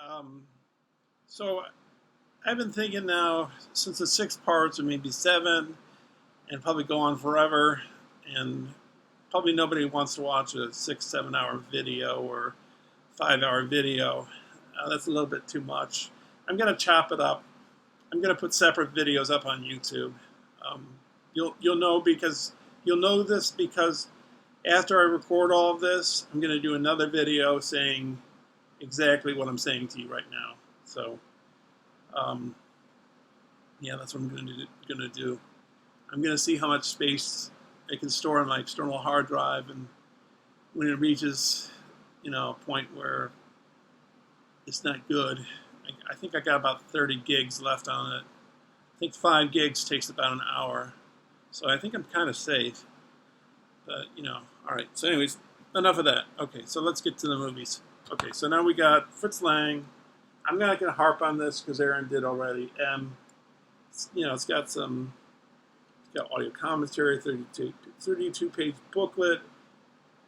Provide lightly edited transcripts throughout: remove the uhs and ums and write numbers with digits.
Um, so I've been thinking now since the 6 parts, or maybe 7, and probably go on forever, and probably nobody wants to watch a 6, 7 hour video or 5 hour video. That's a little bit too much. I'm gonna chop it up. I'm gonna put separate videos up on YouTube. Um, you'll know because you'll know this because after I record all of this, I'm gonna do another video saying exactly what I'm saying to you right now. So, yeah, that's what I'm gonna do. I'm gonna see how much space I can store on my external hard drive, and when it reaches, a point where it's not good, I think I got about 30 gigs left on it. I think 5 gigs takes about an hour, so I think I'm kind of safe. But all right. So, anyways, enough of that. Okay, so let's get to the movies. Okay, so now we got Fritz Lang. I'm not going to harp on this because Aaron did already. It's got audio commentary, 32 page booklet.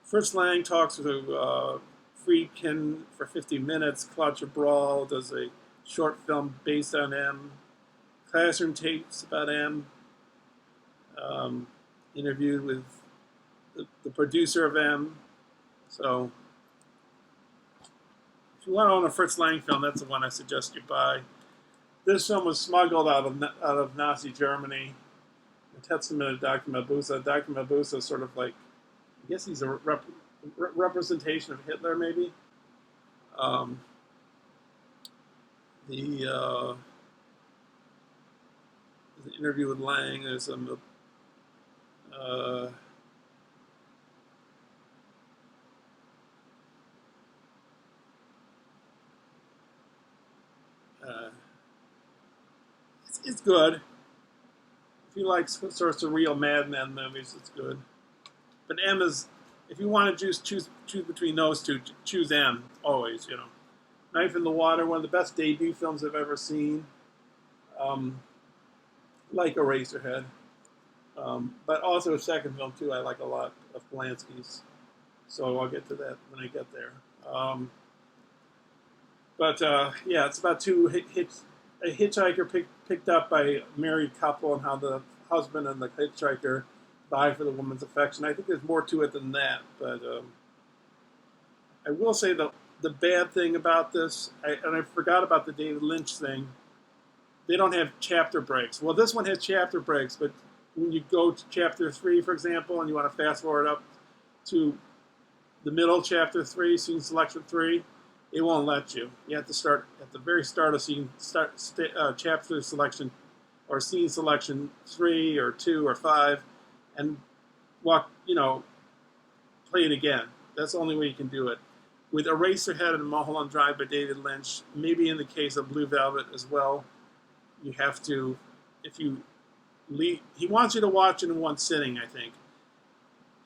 Fritz Lang talks to Friedkin for 50 minutes. Clutch a Brawl does a short film based on M. Classroom tapes about M. Interviewed with the producer of M. So, if you want to own a Fritz Lang film, that's the one I suggest you buy. This film was smuggled out of Nazi Germany. A testament of Dr. Mabuse. Dr. Mabuse is sort of like, I guess he's a representation of Hitler, maybe. The interview with Lang. There's some. It's good. If you like sorts of real madman movies, it's good. But M is, if you want to choose between those two, choose M always. Knife in the Water, one of the best debut films I've ever seen. Like Eraserhead, but also a second film too. I like a lot of Polanski's, so I'll get to that when I get there. Yeah, it's about a hitchhiker picked up by a married couple, and how the husband and the hitchhiker vie for the woman's affection. I think there's more to it than that, but I will say the bad thing about this, and I forgot about the David Lynch thing, they don't have chapter breaks. Well, this one has chapter breaks, but when you go to chapter 3, for example, and you want to fast forward up to the middle of chapter 3, scene selection 3, it won't let you. You have to start at the very start of chapter selection or scene selection 3 or 2 or 5 and play it again. That's the only way you can do it. With Eraserhead and Mulholland Drive by David Lynch, maybe in the case of Blue Velvet as well, you have to, if you leave, he wants you to watch it in one sitting, I think.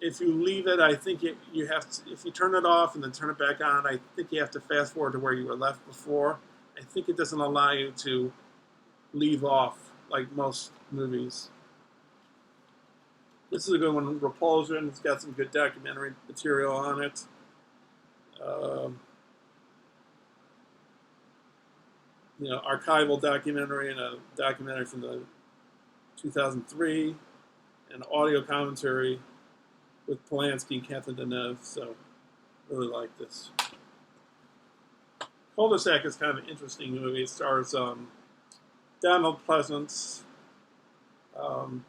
If you leave it, I think you have to, if you turn it off and then turn it back on, I think you have to fast forward to where you were left before. I think it doesn't allow you to leave off like most movies. This is a good one, Repulsion. It's got some good documentary material on it. Archival documentary and a documentary from the 2003, and audio commentary with Polanski and Catherine Deneuve. So, really like this. Cul-de-sac is kind of an interesting movie. It stars Donald Pleasance, and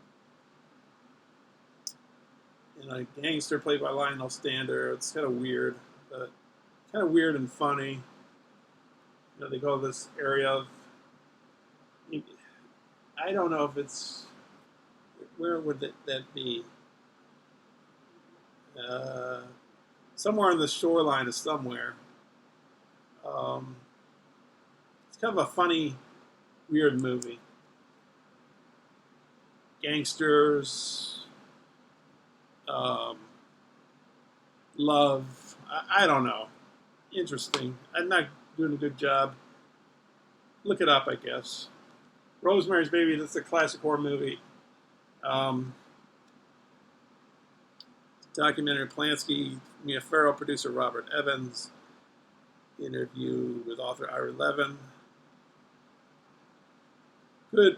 a gangster played by Lionel Stander. It's kind of weird, but kind of weird and funny. You know, they go to this area of, I don't know if it's, where would that be? Uh, Somewhere on the shoreline of somewhere. It's kind of a funny, weird movie. Gangsters, love. I don't know. Interesting. I'm not doing a good job. Look it up, I guess. Rosemary's Baby. That's a classic horror movie. Documentary. Polanski, Mia Farrow, producer Robert Evans. Interview with author Ira Levin. Good,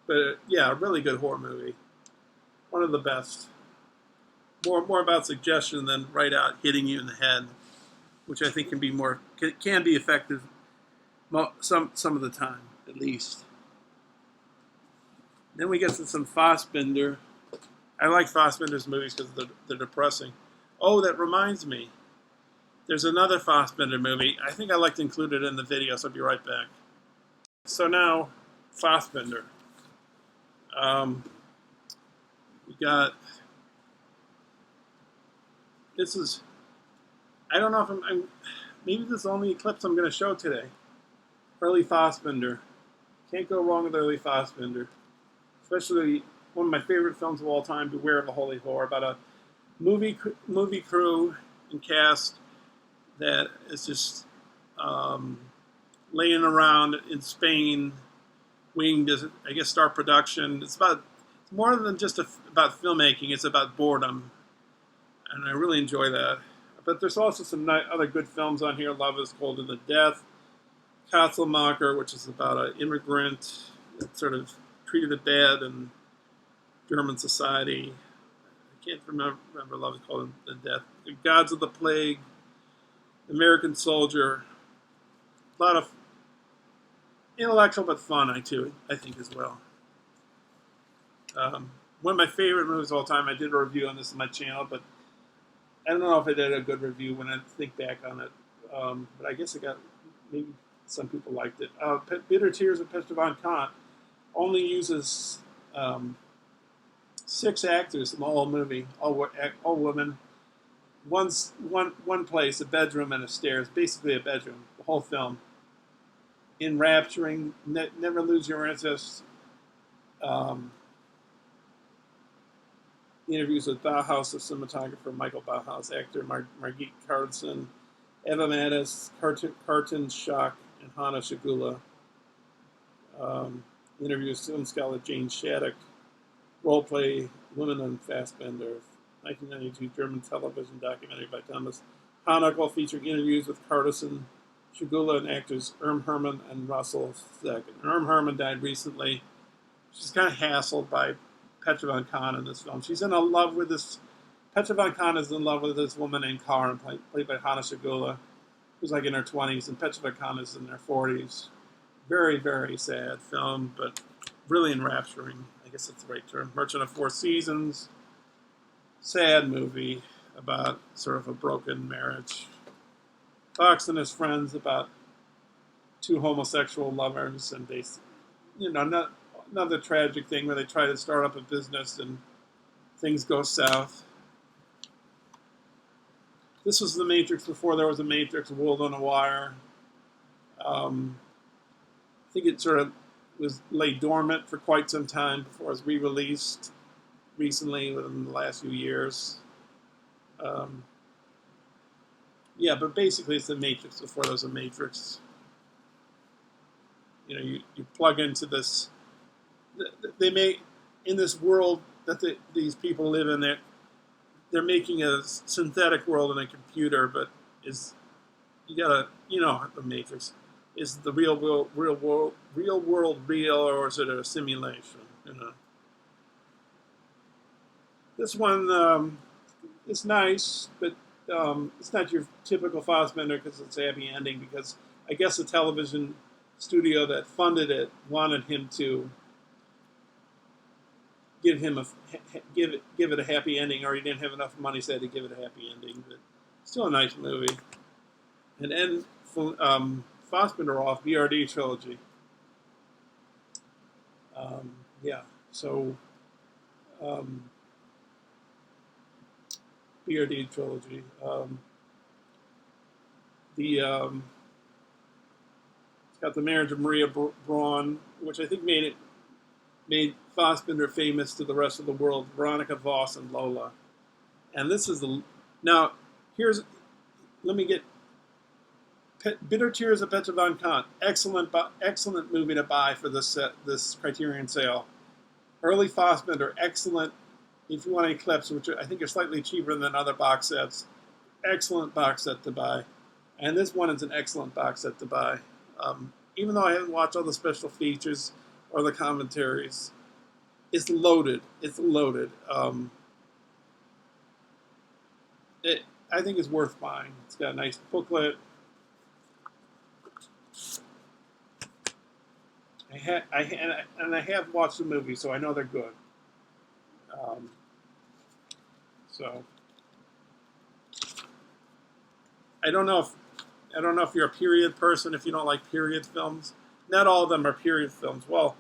but yeah, really good horror movie. One of the best. More about suggestion than right out hitting you in the head, which I think can be effective some of the time, at least. Then we get to some Fassbinder. I like Fassbinder's movies because they're depressing. Oh, that reminds me. There's another Fassbinder movie. I think I like to include it in the video, so I'll be right back. So now, Fassbinder. We got... This is... I don't know if I'm maybe this is the only clips I'm going to show today. Early Fassbinder. Can't go wrong with early Fassbinder. Especially one of my favorite films of all time, Beware of the Holy Whore, about a movie crew and cast that is just laying around in Spain, waiting to, I guess, start production. It's more than just about filmmaking. It's about boredom, and I really enjoy that. But there's also some other good films on here. Love is Colder Than Death, Katzelmacher, which is about an immigrant that sort of treated bad in German society. I can't remember Love is Colder Than Death. The Gods of the Plague, American Soldier. A lot of intellectual but fun, I think, as well. One of my favorite movies of all time. I did a review on this on my channel, but I don't know if I did a good review when I think back on it. But I guess maybe some people liked it. Bitter Tears of Petra von Kant only uses 6 actors in the whole movie, all women. One place, a bedroom and a stairs, basically a bedroom, the whole film. Enrapturing, never lose your interest. Interviews with Bauhaus, the cinematographer Michael Bauhaus, actor Margit Carlson, Eva Mattis, Carton Schock, and Hanna Shigula. Interviews with film scholar Jane Shattuck. Roleplay Women on Fassbender. 1992 German television documentary by Thomas Hanagel featuring interviews with Carlson, Shigula, and actors Irm Herman and Russell Zeck. Irm Herman died recently. She's kind of hassled by Petra von Kant in this film. She's in love with this. Petra von Kant is in love with this woman named Karen, played by Hanna Shigula, who's like in her 20s, and Petra von Kant is in her 40s. Very, very sad film, but really enrapturing. I guess that's the right term. Merchant of Four Seasons. Sad movie about sort of a broken marriage. Fox and his friends about 2 homosexual lovers, and another tragic thing where they try to start up a business and things go south. This was The Matrix before there was a Matrix, World on a Wire. I think it sort of was lay dormant for quite some time before it was re-released recently within the last few years. Yeah, but basically it's The Matrix before there was a Matrix. You plug into this. They make in this world that these people live in. They're making a synthetic world in a computer, but the Matrix. Is the real world real, or is it a simulation? This one is nice, but it's not your typical Fassbender because it's a happy ending. Because I guess the television studio that funded it wanted him to give it a happy ending, or he didn't have enough money, so they had to give it a happy ending. But still a nice movie. and end Fassbinder off BRD trilogy. Yeah, so BRD trilogy. It's got the marriage of Maria Braun, which I think made Fassbinder famous to the rest of the world. Veronica Voss and Lola, and this is the now. Here's let me get Bitter Tears of Petra von Kant. Excellent movie to buy for this Criterion sale. Early Fassbinder, excellent. If you want any clips, which I think are slightly cheaper than other box sets, excellent box set to buy. And this one is an excellent box set to buy. Even though I haven't watched all the special features or the commentaries, it's loaded. It's loaded. I think it's worth buying. It's got a nice booklet. I have watched the movie, so I know they're good. So I don't know if you're a period person, if you don't like period films. Not all of them are period films. Well,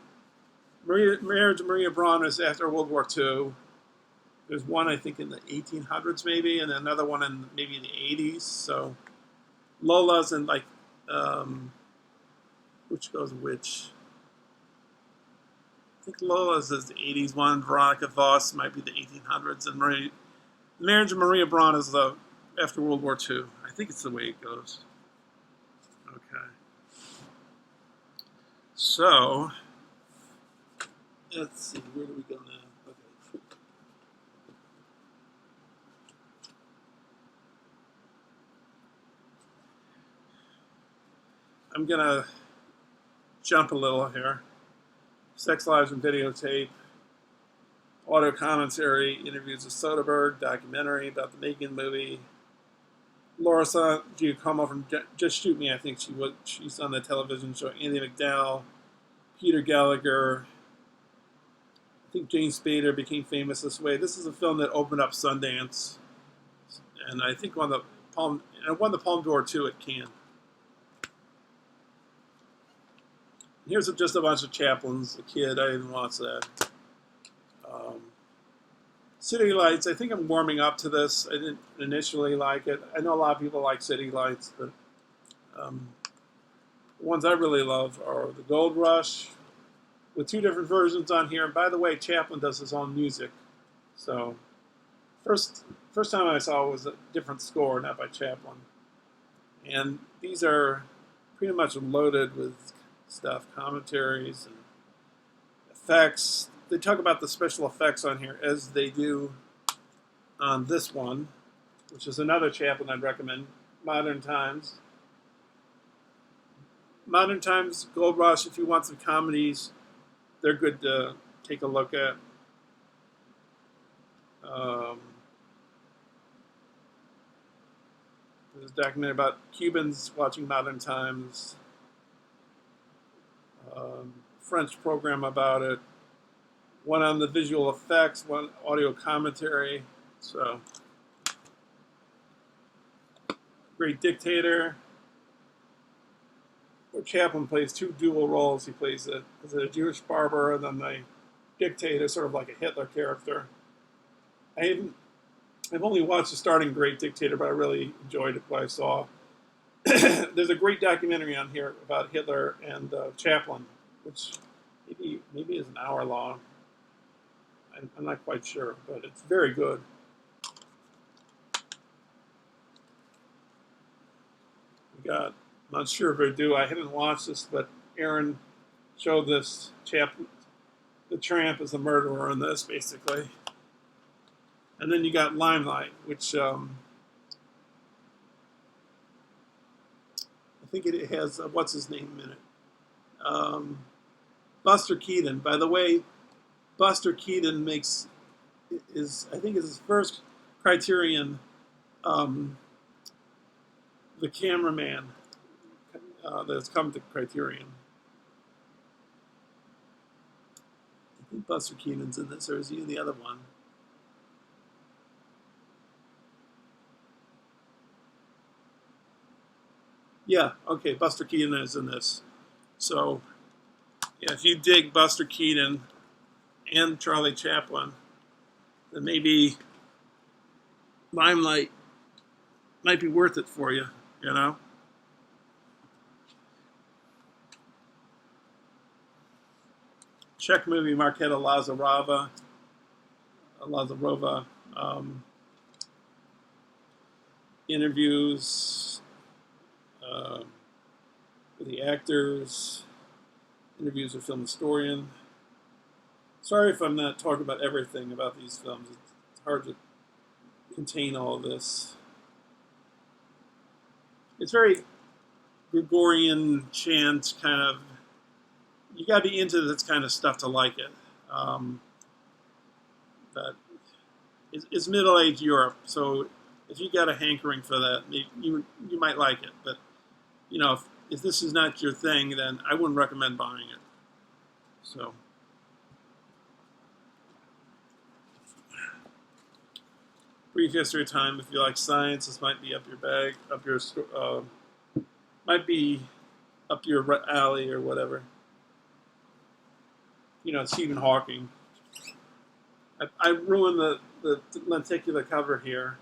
Marriage of Maria Braun is after World War II. There's one, I think, in the 1800s maybe, and another one in maybe the 80s. So Lola's in like, which goes which? I think Lola's is the 80s one. Veronica Voss might be the 1800s. And Marriage of Maria Braun is the after World War II. I think it's the way it goes. Okay. So, let's see. Where do we go now? Okay. I'm going to jump a little here. Sex Lives and Videotape, audio commentary, interviews with Soderbergh, documentary about the making of the movie. Laura Giacomo from Just Shoot Me, I think she's on the television show. Andy McDowell, Peter Gallagher. I think Jane Spader became famous this way. This is a film that opened up Sundance, and I think won the Palme d'Or too at Cannes. Here's just a bunch of Chaplins. A kid, I didn't watch that. City Lights, I think I'm warming up to this. I didn't initially like it. I know a lot of people like City Lights, but the ones I really love are The Gold Rush, with two different versions on here. And by the way, Chaplin does his own music. So first time I saw it was a different score, not by Chaplin. And these are pretty much loaded with stuff, commentaries and effects. They talk about the special effects on here as they do on this one, which is another Chaplin I'd recommend, Modern Times. Modern Times, Gold Rush, if you want some comedies, they're good to take a look at. There's a documentary about Cubans watching Modern Times. French program about it. One on the visual effects, one audio commentary. So, Great Dictator, where Chaplin plays two dual roles. He plays as a Jewish barber and then the dictator, sort of like a Hitler character. I've only watched the starting Great Dictator, but I really enjoyed it, what I saw. There's a great documentary on here about Hitler and Chaplin, which maybe is an hour long. I'm not quite sure, but it's very good. We got Monsieur Verdoux. I haven't watched this, but Aaron showed this. Chaplin, the tramp is the murderer in this, basically. And then you got Limelight, which I think it has what's his name in it. Buster Keaton. By the way, Buster Keaton I think is his first Criterion, the cameraman that's come to Criterion. I think Buster Keaton's in this, or is he in the other one? Yeah, okay, Buster Keaton is in this. So, yeah, if you dig Buster Keaton and Charlie Chaplin, then maybe Limelight might be worth it for you, you know? Czech movie Markéta Lazarova, interviews with the actors, interviews with film historian. Sorry if I'm not talking about everything about these films. It's hard to contain all of this. It's very Gregorian chant kind of. You got to be into this kind of stuff to like it. But it's middle-aged Europe, so if you got a hankering for that, you might like it. But you know, if this is not your thing, then I wouldn't recommend buying it. So, brief history of time. If you like science, this might be up your bag, might be up your alley or whatever. You know, Stephen Hawking. I ruined the lenticular cover here.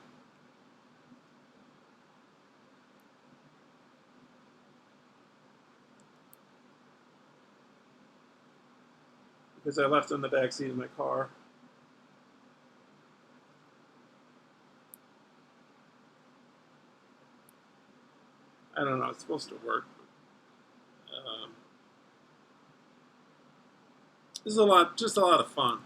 Because I left it in the back seat of my car. I don't know, it's supposed to work. This is just a lot of fun.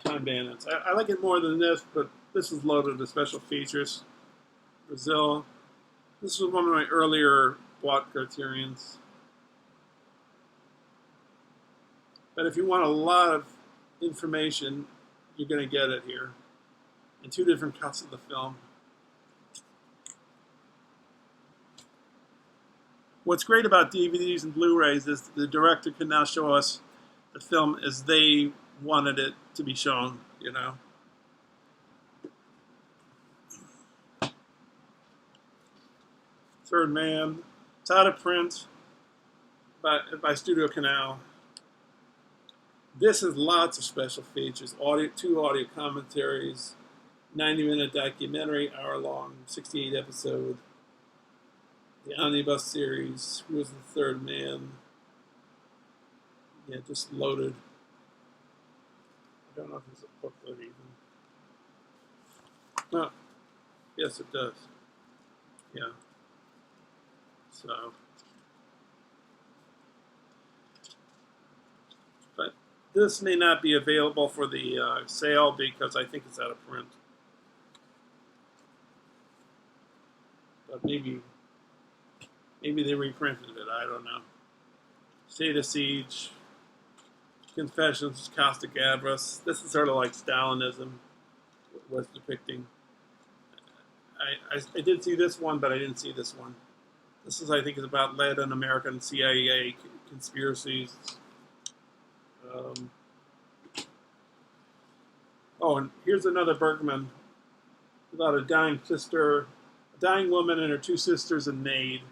Time Bandits. I like it more than this, but this is loaded with special features. Brazil. This was one of my earlier bought Criterions. But if you want a lot of information, you're going to get it here. In 2 different cuts of the film. What's great about DVDs and Blu-rays is the director can now show us the film as they wanted it to be shown, you know. Third Man. It's out of print by Studio Canal. This has lots of special features. 2 audio commentaries, 90-minute documentary, hour-long, 68 episode. The Omnibus series, Who Was the Third Man? Yeah, just loaded. I don't know if there's a booklet even. Oh, yes it does. Yeah. So, but this may not be available for the sale because I think it's out of print. But maybe they reprinted it. I don't know. State of Siege, Confessions, Costa Gavras. This is sort of like Stalinism was depicting. I did see this one, but I didn't see this one. This is, I think, is about Latin American CIA conspiracies. Oh, and here's another Bergman about a dying woman and her 2 sisters and maid.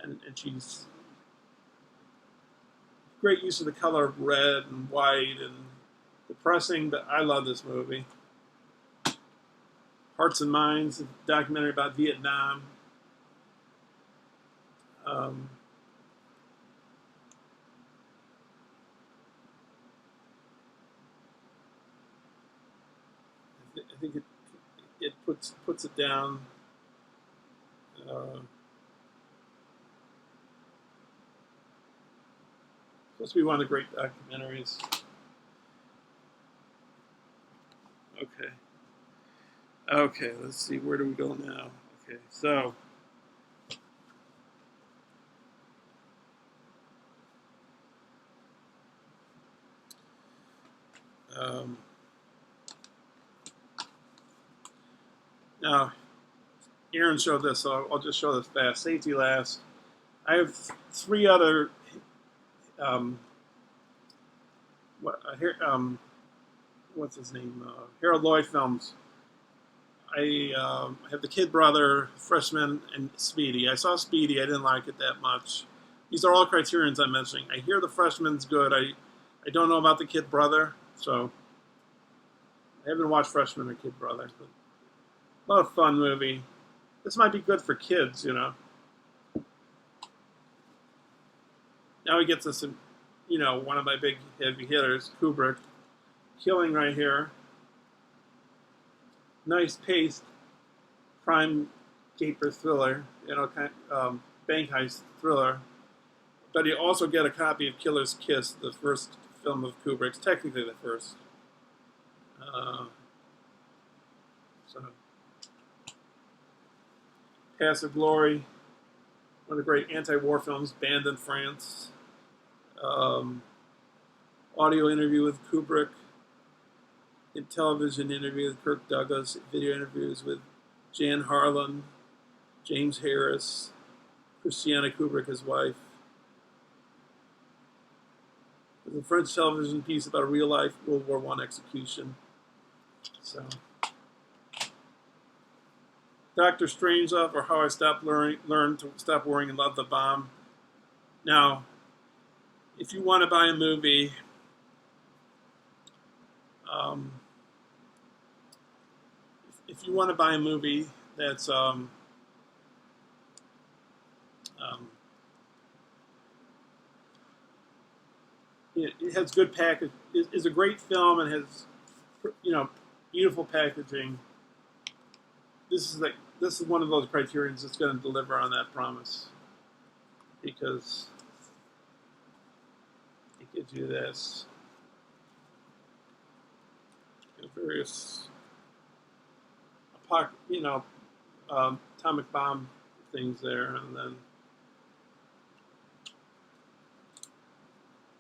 And she's great use of the color of red and white and depressing, but I love this movie. Hearts and Minds, a documentary about Vietnam. I think it puts it down. Supposed to be one of the great documentaries. Okay, let's see, where do we go now? Okay, so now Aaron showed this, so I'll just show this fast. Safety Last. I have 3 other what's his name? Harold Lloyd films I have the Kid Brother, Freshman, and Speedy. I saw Speedy. I didn't like it that much. These are all Criterions I'm mentioning. I hear the Freshman's good. I don't know about the Kid Brother, so I haven't watched Freshman or Kid Brother. But a lot of fun movie. This might be good for kids, you know. Now he gets us, you know, one of my big heavy hitters, Kubrick, Killing right here. Nice paced crime caper thriller, you know, bank heist thriller. But you also get a copy of Killer's Kiss, the first film of Kubrick's, technically the first. So, Pass of Glory, one of the great anti-war films, banned in France. Audio interview with Kubrick. In television interview with Kirk Douglas. Video interviews with Jan Harlan, James Harris, Christiana Kubrick, his wife. There's a French television piece about a real-life World War I execution. So, Dr. Strangelove, or How I Learned to Stop Worrying and Love the Bomb. Now, if you want to buy a movie, if you want to buy a movie that's it has good package, is a great film and has, you know, beautiful packaging. This is one of those Criterions that's going to deliver on that promise, because it gives you this, various, you know, atomic bomb things there, and then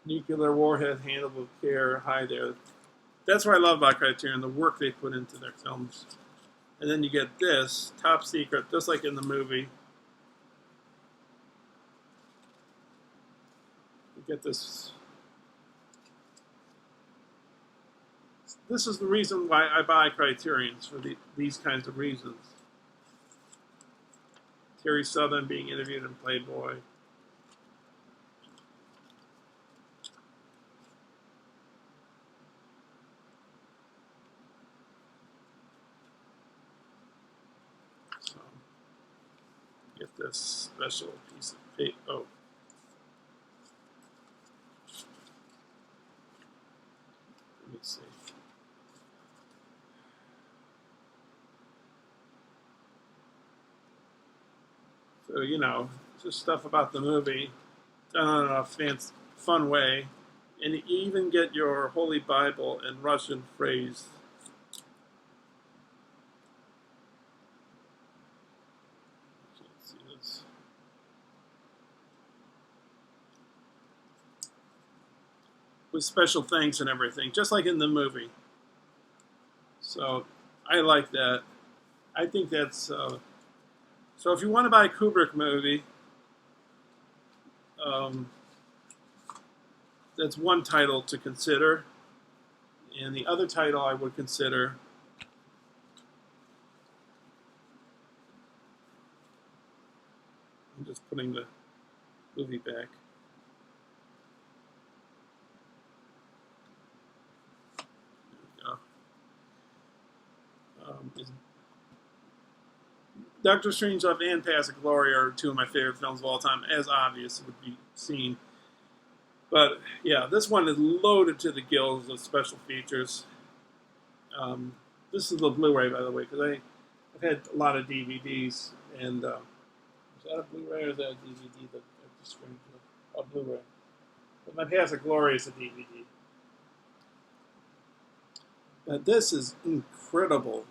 nuclear warhead handled with care, high there. That's what I love about Criterion, the work they put into their films. And then you get this, top secret, just like in the movie. You get this. This is the reason why I buy Criterions, for these kinds of reasons. Terry Southern being interviewed in Playboy. So, get this special piece of paper. Oh. Let me see. So, you know, just stuff about the movie done in a fun way. And you even get your Holy Bible in Russian phrase. Can't see this. With special thanks and everything, just like in the movie. So, I like that. I think that's... So if you want to buy a Kubrick movie, that's one title to consider. And the other title I would consider, I'm just putting the movie back. There we go. Doctor Strangelove and Pass of Glory are two of my favorite films of all time, as obvious would be seen. But yeah, this one is loaded to the gills of special features. This is the Blu-ray, by the way, because I've had a lot of DVDs. And is that a Blu-ray or is that a DVD? A Blu-ray. But my Pass of Glory is a DVD. But this is incredible.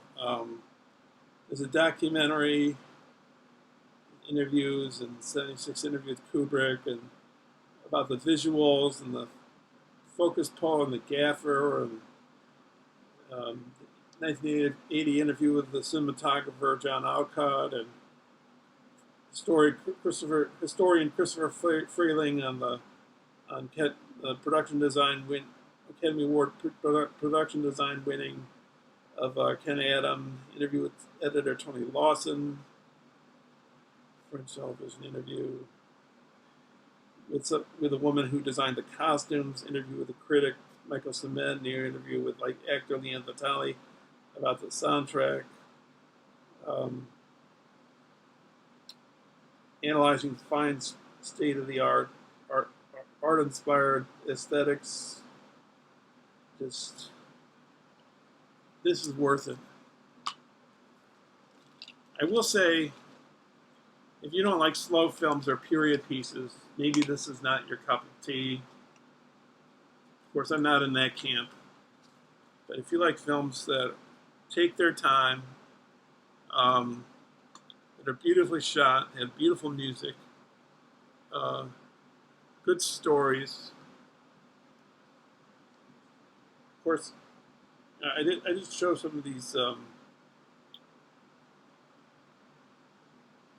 There's a documentary, interviews, and 76 interviews with Kubrick, and about the visuals and the focus pull and the gaffer, and 1980 interview with the cinematographer John Alcott, and historian Christopher Freeling on the production design Academy Award production design winning of Ken Adam, interview with editor Tony Lawson, French television interview with a woman who designed the costumes, interview with a critic, Michael Cement, near interview with actor Leanne Vitale about the soundtrack, analyzing fine state-of-the-art art-inspired aesthetics. Just, this is worth it. I will say, if you don't like slow films or period pieces, maybe this is not your cup of tea. Of course, I'm not in that camp. But if you like films that take their time, that are beautifully shot, have beautiful music, good stories. Of course, I did show some of these.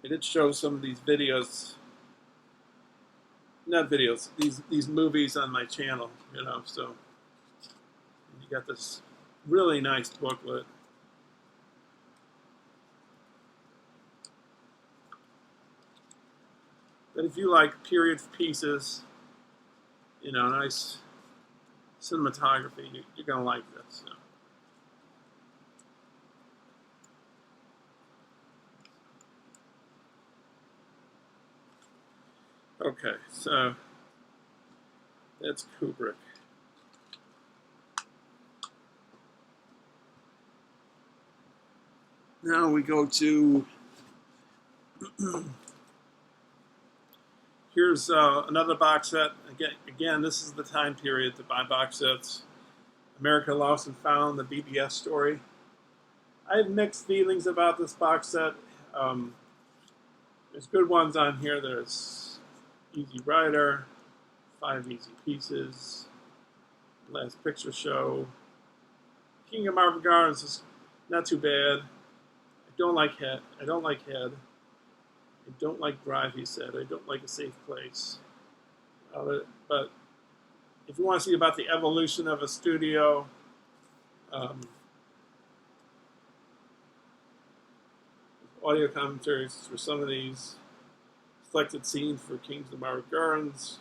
I did show some of these videos, not videos, these movies on my channel, you know. So you got this really nice booklet. But if you like period pieces, you know, nice cinematography, you're gonna like this. So. Okay, so that's Kubrick. Now we go to here's another box set. Again, this is the time period to buy box sets. America Lost and Found, the BBS story. I have mixed feelings about this box set. There's good ones on here. There's Easy Rider, 5 Easy Pieces, Last Picture Show. King of Marvin Gardens is not too bad. I don't like Head. I don't like Drive, he said. I don't like A Safe Place. But if you want to see about the evolution of a studio, audio commentaries for some of these, selected scenes for Kings of Marvin Gardens.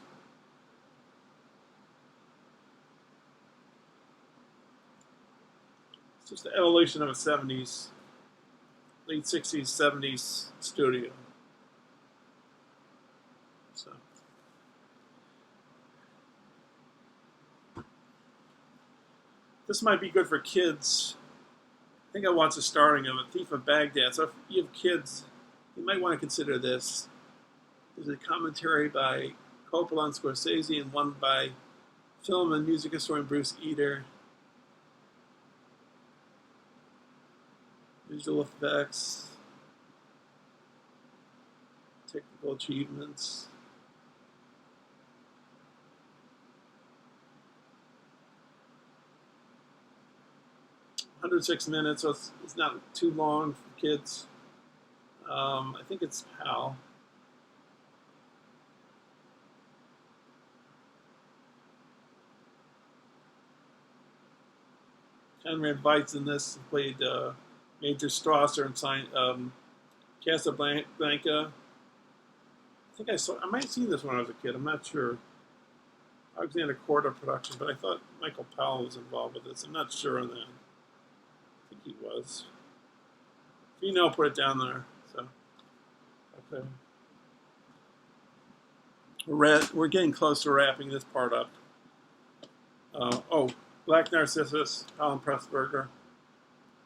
It's just the evolution of a 70s, late 60s, 70s studio. So. This might be good for kids. I think I watched the starting of A Thief of Baghdad. So if you have kids, you might want to consider this. There's a commentary by Coppola and Scorsese and one by film and music historian Bruce Eder. Visual effects, technical achievements. "106 minutes, so it's not too long for kids. I think it's PAL. Conrad Veidt in this played Major Strasser in Casablanca. I might have seen this when I was a kid. I'm not sure. Alexander Korda production, but I thought Michael Powell was involved with this. I'm not sure on that. I think he was. If you know, put it down there. So, okay. We're getting close to wrapping this part up. Black Narcissus, Alan Pressburger.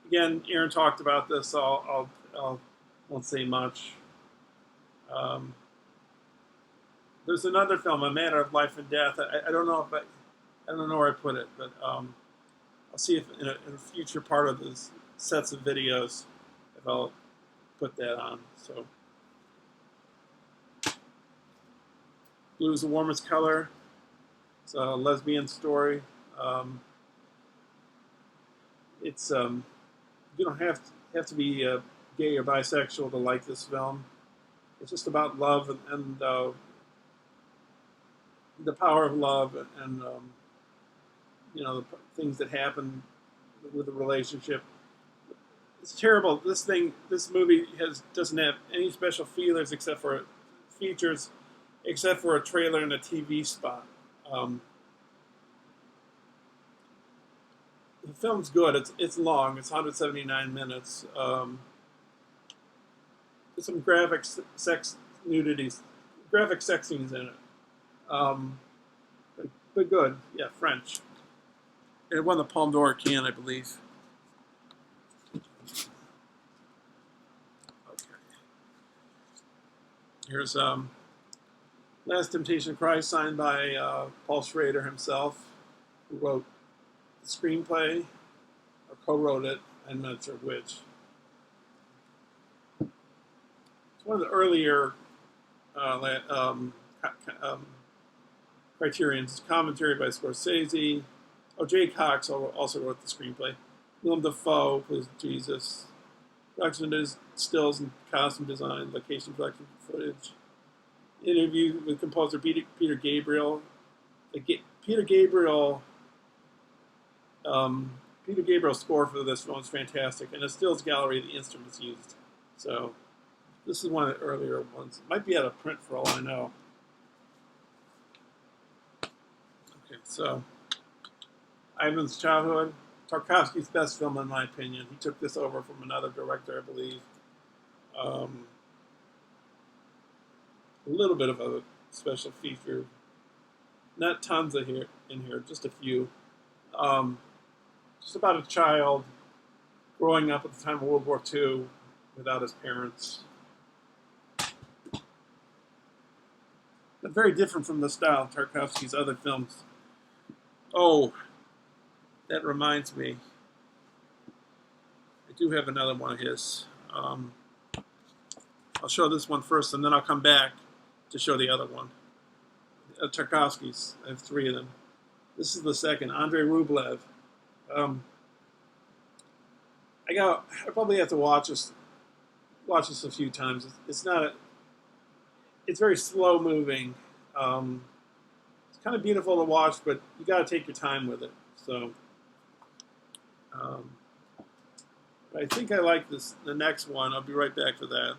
Again, Aaron talked about this, so I won't say much. There's another film, A Matter of Life and Death. I don't know where I put it, but I'll see if in a future part of this sets of videos if I'll put that on. So, Blue is the Warmest Color. It's a lesbian story. It's you don't have to be gay or bisexual to like this film. It's just about love and the power of love and the things that happen with a relationship. It's terrible. This movie doesn't have any special features except for a trailer and a TV spot. Um, the film's good. It's long. It's 179 minutes. There's some graphic sex nudities, graphic sex scenes in it. Um, but good. Yeah, French. It won the Palme d'Or at Cannes, I believe. Okay. Here's Last Temptation of Christ, signed by Paul Schrader himself, who wrote the screenplay, or co-wrote it. I'm not sure which. It's one of the earlier Criterions. Commentary by Scorsese. Oh, Jay Cox also wrote the screenplay. Willem Dafoe plays Jesus. Production is stills and costume design, location production footage. Interview with composer Peter Gabriel. Peter Gabriel's score for this film is fantastic, and a stills gallery of the instruments used. So this is one of the earlier ones. It might be out of print for all I know. Okay, so Ivan's Childhood, Tarkovsky's best film in my opinion. He took this over from another director, I believe. A little bit of a special feature. Not tons in here, just a few. Just about a child growing up at the time of World War II without his parents. But very different from the style of Tarkovsky's other films. Oh, that reminds me. I do have another one of his. I'll show this one first, and then I'll come back to show the other one. Tarkovsky's. I have three of them. This is the second, Andrei Rublev. I probably have to watch this a few times. It's very slow moving. It's kind of beautiful to watch, but you got to take your time with it. So, I think I like the next one. I'll be right back for that.